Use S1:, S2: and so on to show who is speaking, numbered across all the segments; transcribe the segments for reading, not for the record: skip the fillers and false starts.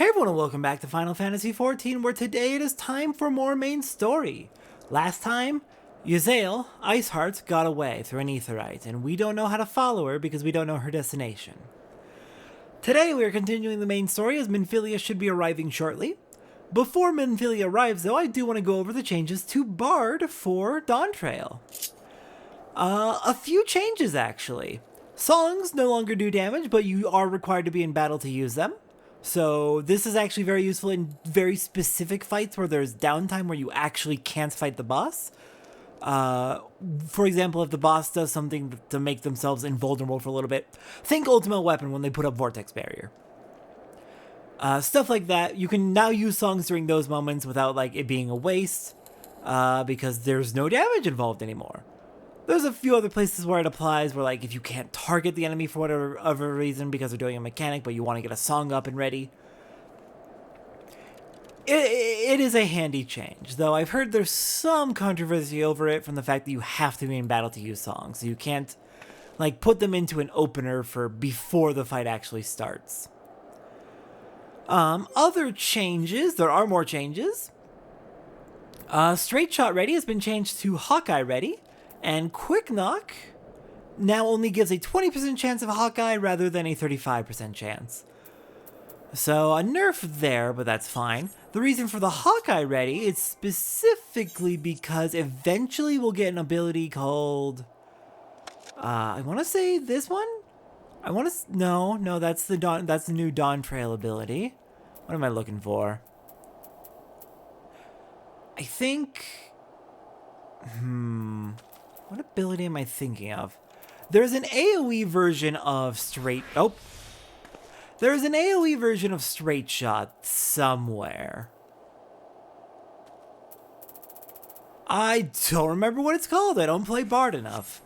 S1: Hey everyone and welcome back to Final Fantasy XIV, where today it is time for more main story. Last time, Yzael, Iceheart, got away through an aetherite, and we don't know how to follow her because we don't know her destination. Today we are continuing the main story as Minfilia should be arriving shortly. Before Minfilia arrives though, I do want to go over the changes to Bard for Dawntrail. A few changes actually. Songs no longer do damage, but you are required to be in battle to use them. So this is actually very useful in very specific fights where there's downtime where you actually can't fight the boss. For example, if the boss does something to make themselves invulnerable for a little bit, think Ultimate Weapon when they put up Vortex Barrier. Stuff like that. You can now use songs during those moments without like it being a waste, because there's no damage involved anymore. There's a few other places where it applies, where like if you can't target the enemy for whatever other reason because they're doing a mechanic, but you want to get a song up and ready. It is a handy change, though I've heard there's some controversy over it from the fact that you have to be in battle to use songs, so you can't like put them into an opener for before the fight actually starts. Other changes, there are more changes. Straight Shot Ready has been changed to Hawkeye Ready. And Quick Knock now only gives a 20% chance of Hawkeye rather than a 35% chance. So a nerf there, but that's fine. The reason for the Hawkeye Ready is specifically because eventually we'll get an ability called... I want to say this one? No, that's the new Dawntrail ability. What am I looking for? I think... What ability am I thinking of? There's an AoE version of There's an AoE version of Straight Shot somewhere. I don't remember what it's called. I don't play Bard enough.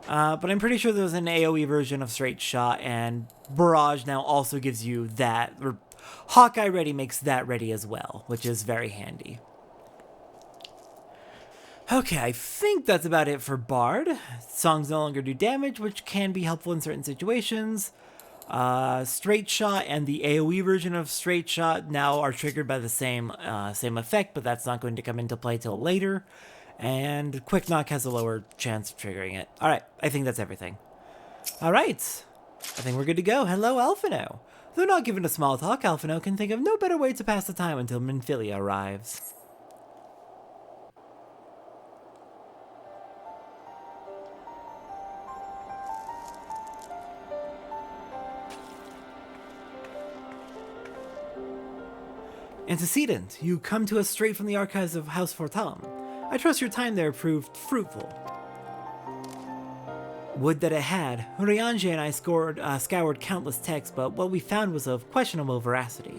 S1: But I'm pretty sure there's an AoE version of Straight Shot, and Barrage now also gives you that. Or Hawkeye Ready makes that ready as well, which is very handy. Okay, I think that's about it for Bard. Songs no longer do damage, which can be helpful in certain situations. Straight Shot and the AoE version of Straight Shot now are triggered by the same effect, but that's not going to come into play till later. And Quick Knock has a lower chance of triggering it. Alright, I think that's everything. Alright, I think we're good to go. Hello, Alphino. Though not given a small talk, Alphino can think of no better way to pass the time until Minfilia arrives. Antecedent, you come to us straight from the archives of House Fortam. I trust your time there proved fruitful. Would that it had. Ryanje and I scoured countless texts, but what we found was of questionable veracity.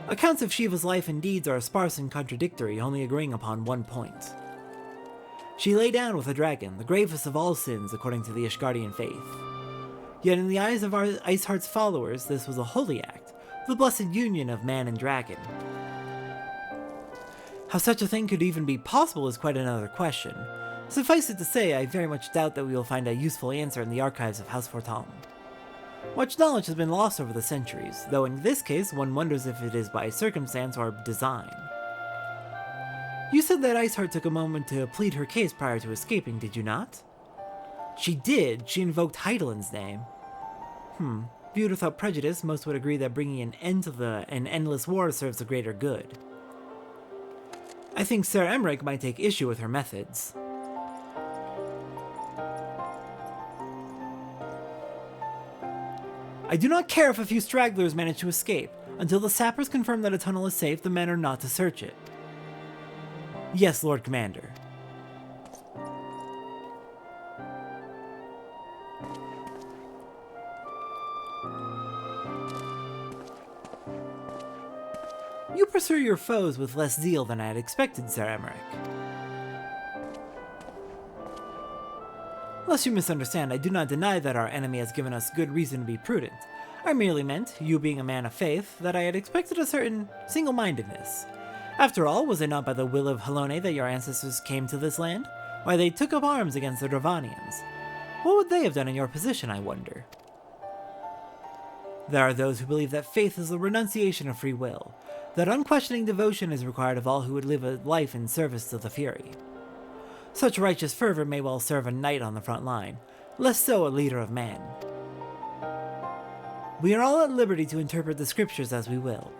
S1: Accounts of Shiva's life and deeds are sparse and contradictory, only agreeing upon one point. She lay down with a dragon, the gravest of all sins according to the Ishgardian faith. Yet in the eyes of our Iceheart's followers, this was a holy act. The blessed union of man and dragon. How such a thing could even be possible is quite another question. Suffice it to say, I very much doubt that we will find a useful answer in the archives of House Fortam. Much knowledge has been lost over the centuries, though in this case one wonders if it is by circumstance or design. You said that Iceheart took a moment to plead her case prior to escaping, did you not? She did. She invoked Heidelin's name. Viewed without prejudice, most would agree that bringing an end to an endless war serves the greater good. I think Sir Emmerich might take issue with her methods. I do not care if a few stragglers manage to escape. Until the sappers confirm that a tunnel is safe, the men are not to search it. Yes, Lord Commander. You pursue your foes with less zeal than I had expected, Sir Emmerich. Lest you misunderstand, I do not deny that our enemy has given us good reason to be prudent. I merely meant, you being a man of faith, that I had expected a certain single-mindedness. After all, was it not by the will of Halone that your ancestors came to this land? Why, they took up arms against the Dravanians. What would they have done in your position, I wonder? There are those who believe that faith is the renunciation of free will, that unquestioning devotion is required of all who would live a life in service to the Fury. Such righteous fervor may well serve a knight on the front line, less so a leader of men. We are all at liberty to interpret the scriptures as we will.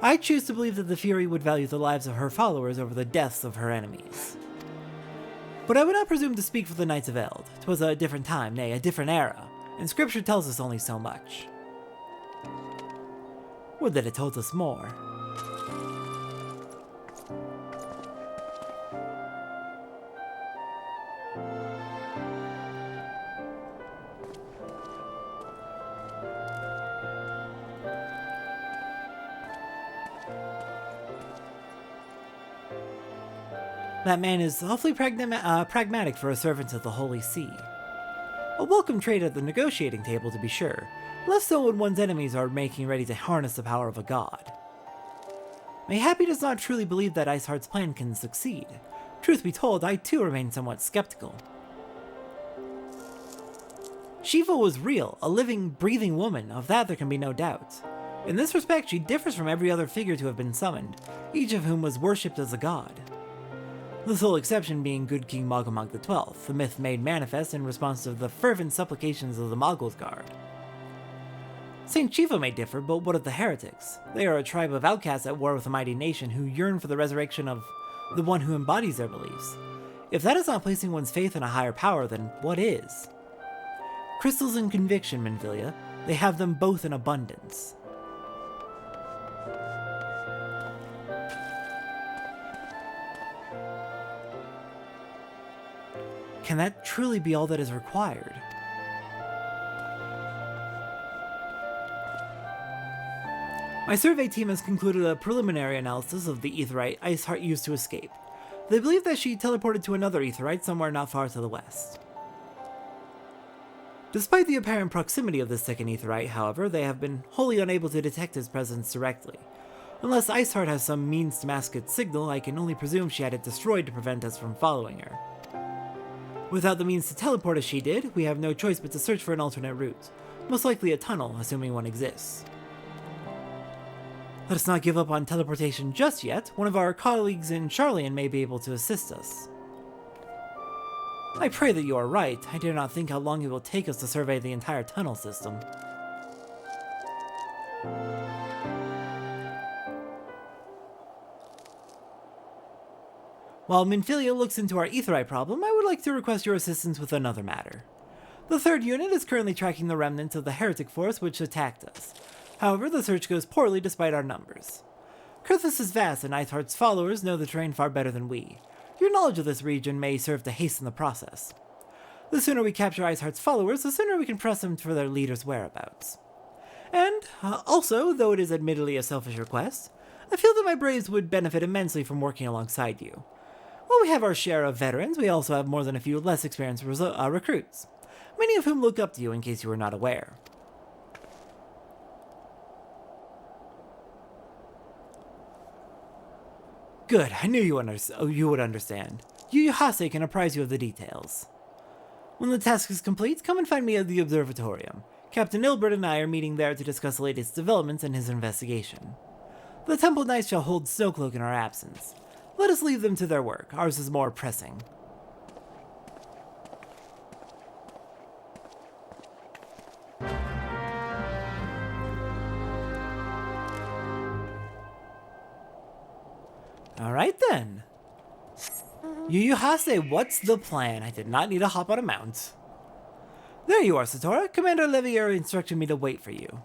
S1: I choose to believe that the Fury would value the lives of her followers over the deaths of her enemies. But I would not presume to speak for the Knights of Eld. 'Twas a different time, nay, a different era, and scripture tells us only so much. Would that it told us more. That man is awfully pragmatic for a servant of the Holy See. A welcome trait at the negotiating table, to be sure, less so when one's enemies are making ready to harness the power of a god. Mayhap he does not truly believe that Iceheart's plan can succeed. Truth be told, I too remain somewhat skeptical. Shiva was real, a living, breathing woman, of that there can be no doubt. In this respect, she differs from every other figure to have been summoned, each of whom was worshipped as a god. The sole exception being good King Mogomog XII, the myth made manifest in response to the fervent supplications of the Mogul's Guard. Saint Shiva may differ, but what of the heretics? They are a tribe of outcasts at war with a mighty nation who yearn for the resurrection of the one who embodies their beliefs. If that is not placing one's faith in a higher power, then what is? Crystals and conviction, Minfilia, they have them both in abundance. Can that truly be all that is required? My survey team has concluded a preliminary analysis of the aetheryte Iceheart used to escape. They believe that she teleported to another aetheryte somewhere not far to the west. Despite the apparent proximity of this second aetheryte, however, they have been wholly unable to detect his presence directly. Unless Iceheart has some means to mask its signal, I can only presume she had it destroyed to prevent us from following her. Without the means to teleport as she did, we have no choice but to search for an alternate route, most likely a tunnel, assuming one exists. Let us not give up on teleportation just yet. One of our colleagues in Charlian may be able to assist us. I pray that you are right. I dare not think how long it will take us to survey the entire tunnel system. While Minfilia looks into our aetheryte problem, I would like to request your assistance with another matter. The 3rd unit is currently tracking the remnants of the heretic force which attacked us. However, the search goes poorly despite our numbers. Kurthus is vast, and Iceheart's followers know the terrain far better than we. Your knowledge of this region may serve to hasten the process. The sooner we capture Iceheart's followers, the sooner we can press them for their leader's whereabouts. And, also, though it is admittedly a selfish request, I feel that my braves would benefit immensely from working alongside you. While we have our share of veterans, we also have more than a few less experienced recruits, many of whom look up to you in case you were not aware. Good, I knew you would understand. Yu Hase can apprise you of the details. When the task is complete, come and find me at the observatorium. Captain Ilbert and I are meeting there to discuss the latest developments in his investigation. The Temple Knights shall hold Snowcloak in our absence. Let us leave them to their work. Ours is more pressing. Alright then. Yu Hase, what's the plan? I did not need to hop on a mount. There you are, Satora. Commander Levier instructed me to wait for you.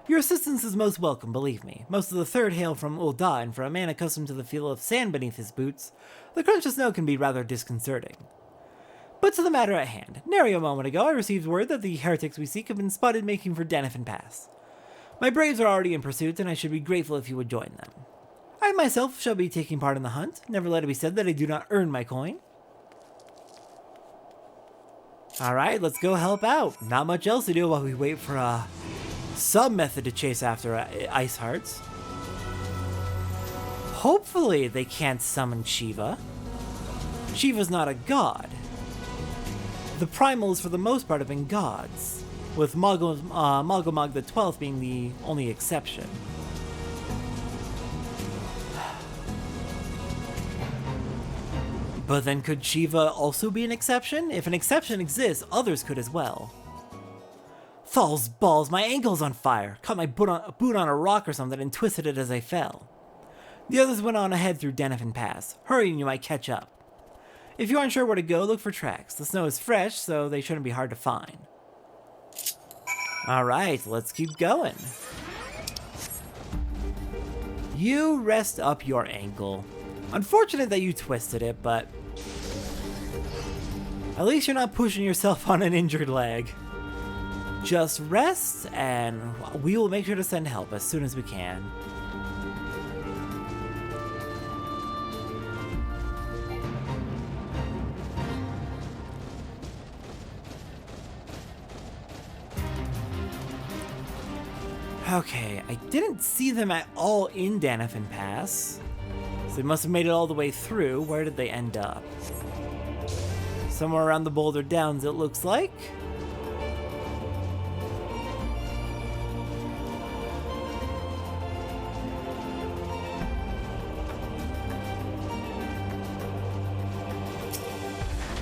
S1: Your assistance is most welcome, believe me. Most of the 3rd hail from Ul'dah, and for a man accustomed to the feel of sand beneath his boots, the crunch of snow can be rather disconcerting. But to the matter at hand. Nary a moment ago, I received word that the heretics we seek have been spotted making for Denifin Pass. My braves are already in pursuit, and I should be grateful if you would join them. I myself shall be taking part in the hunt. Never let it be said that I do not earn my coin. Alright, let's go help out. Not much else to do while we wait for some method to chase after Icehearts. Hopefully they can't summon Shiva. Shiva's not a god. The primals for the most part have been gods. with Mogomog the 12th being the only exception. But then could Shiva also be an exception? If an exception exists, others could as well. Thal's balls, my ankle's on fire. Caught my boot on a rock or something and twisted it as I fell. The others went on ahead through Denefin Pass. Hurry and you might catch up. If you aren't sure where to go, look for tracks. The snow is fresh, so they shouldn't be hard to find. Alright, let's keep going. You rest up your ankle. Unfortunate that you twisted it, but at least you're not pushing yourself on an injured leg. Just rest, and we will make sure to send help as soon as we can. Okay, I didn't see them at all in Denefin Pass. So they must have made it all the way through. Where did they end up? Somewhere around the Boulder Downs, it looks like.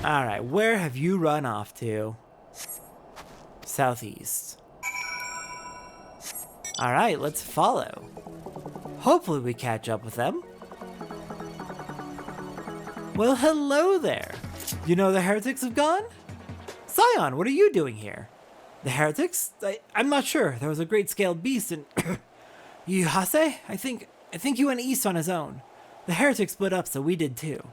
S1: Alright, where have you run off to? Southeast. Alright, let's follow. Hopefully we catch up with them. Well, hello there. You know the heretics have gone? Scion, what are you doing here? The heretics? I'm not sure. There was a great scaled beast and... Yuhase? I think he went east on his own. The heretics split up, so we did too.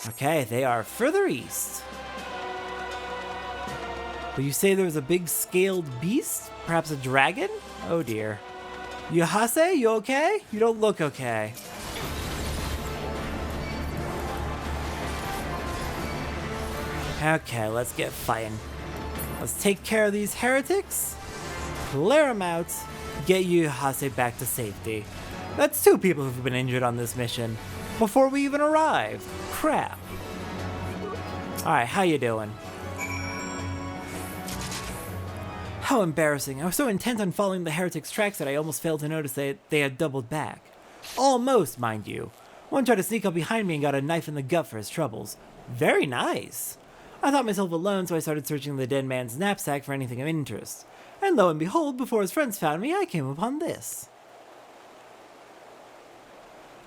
S1: Okay, they are further east. But you say there was a big scaled beast? Perhaps a dragon? Oh dear. Yuhase, you okay? You don't look okay. Okay, let's get fighting. Let's take care of these heretics, clear them out, get Yuhase back to safety. That's 2 people who've been injured on this mission before we even arrived. Crap. Alright, how you doing? How embarrassing. I was so intent on following the heretics' tracks that I almost failed to notice that they had doubled back. Almost, mind you. One tried to sneak up behind me and got a knife in the gut for his troubles. Very nice. I thought myself alone, so I started searching the dead man's knapsack for anything of interest. And lo and behold, before his friends found me, I came upon this.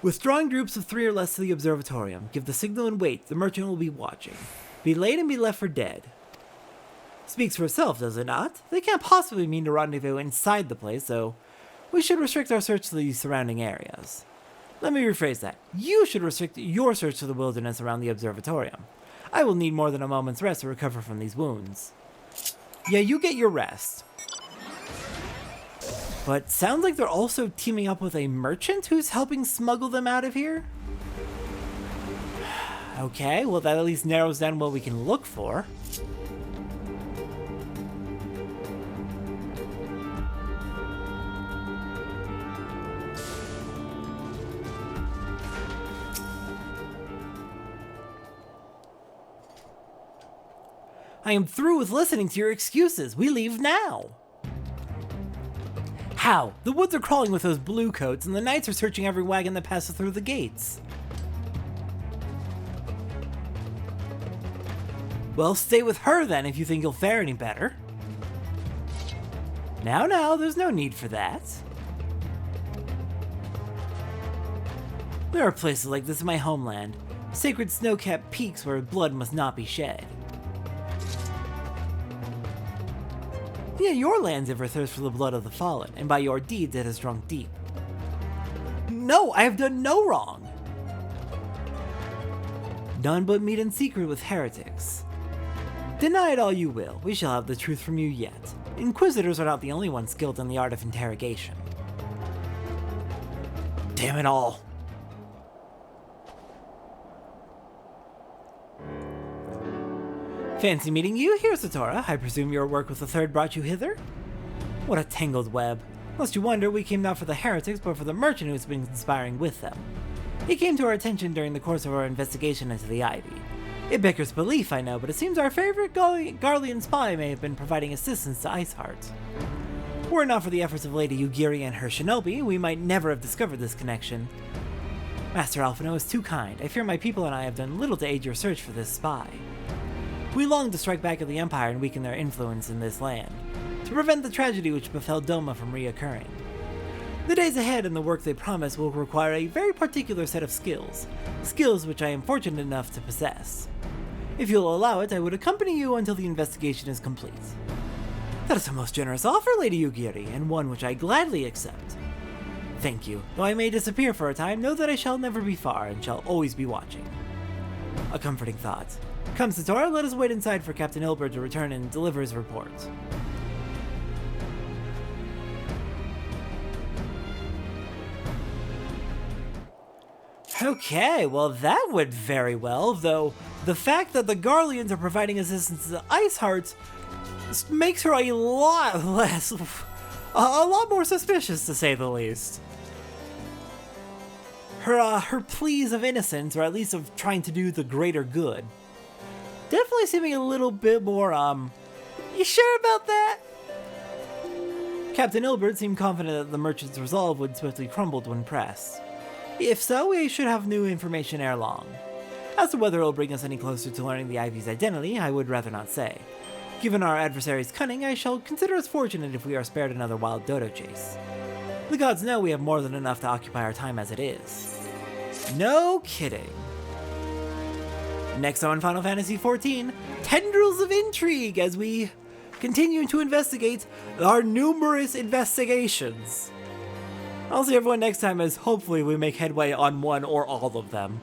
S1: Withdrawing groups of 3 or less to the observatorium. Give the signal and wait. The merchant will be watching. Be late and be left for dead. Speaks for itself, does it not? They can't possibly mean to rendezvous inside the place, so we should restrict our search to the surrounding areas. Let me rephrase that. You should restrict your search to the wilderness around the observatorium. I will need more than a moment's rest to recover from these wounds. Yeah, you get your rest. But sounds like they're also teaming up with a merchant who's helping smuggle them out of here? Okay, well that at least narrows down what we can look for. I am through with listening to your excuses. We leave now. How? The woods are crawling with those blue coats, and the knights are searching every wagon that passes through the gates. Well, stay with her then if you think you'll fare any better. Now, there's no need for that. There are places like this in my homeland, sacred snow-capped peaks where blood must not be shed. Yeah, your lands ever thirst for the blood of the fallen, and by your deeds it has drunk deep. No, I have done no wrong! None but meet in secret with heretics. Deny it all you will, we shall have the truth from you yet. Inquisitors are not the only ones skilled in the art of interrogation. Damn it all. Fancy meeting you here, Satora. I presume your work with the Third brought you hither? What a tangled web. Lest you wonder, we came not for the heretics, but for the merchant who's been conspiring with them. He came to our attention during the course of our investigation into the Ivy. It beggars belief, I know, but it seems our favorite Garlean spy may have been providing assistance to Iceheart. Were it not for the efforts of Lady Yugiri and her shinobi, we might never have discovered this connection. Master Alphino is too kind. I fear my people and I have done little to aid your search for this spy. We long to strike back at the Empire and weaken their influence in this land, to prevent the tragedy which befell Doma from reoccurring. The days ahead and the work they promise will require a very particular set of skills which I am fortunate enough to possess. If you'll allow it, I would accompany you until the investigation is complete. That is a most generous offer, Lady Yugiri, and one which I gladly accept. Thank you. Though I may disappear for a time, know that I shall never be far and shall always be watching. A comforting thought. Come, Satora, let us wait inside for Captain Ilbert to return and deliver his report. Okay, well that went very well, though the fact that the Garleans are providing assistance to Iceheart makes her a lot more suspicious, to say the least. Her pleas of innocence, or at least of trying to do the greater good, definitely seeming a little bit more, you sure about that? Captain Ilbert seemed confident that the merchant's resolve would swiftly crumble when pressed. If so, we should have new information ere long. As to whether it'll bring us any closer to learning the Ivy's identity, I would rather not say. Given our adversary's cunning, I shall consider us fortunate if we are spared another wild dodo chase. The gods know we have more than enough to occupy our time as it is. No kidding. Next on Final Fantasy XIV, Tendrils of Intrigue, as we continue to investigate our numerous investigations. I'll see everyone next time, as hopefully we make headway on one or all of them.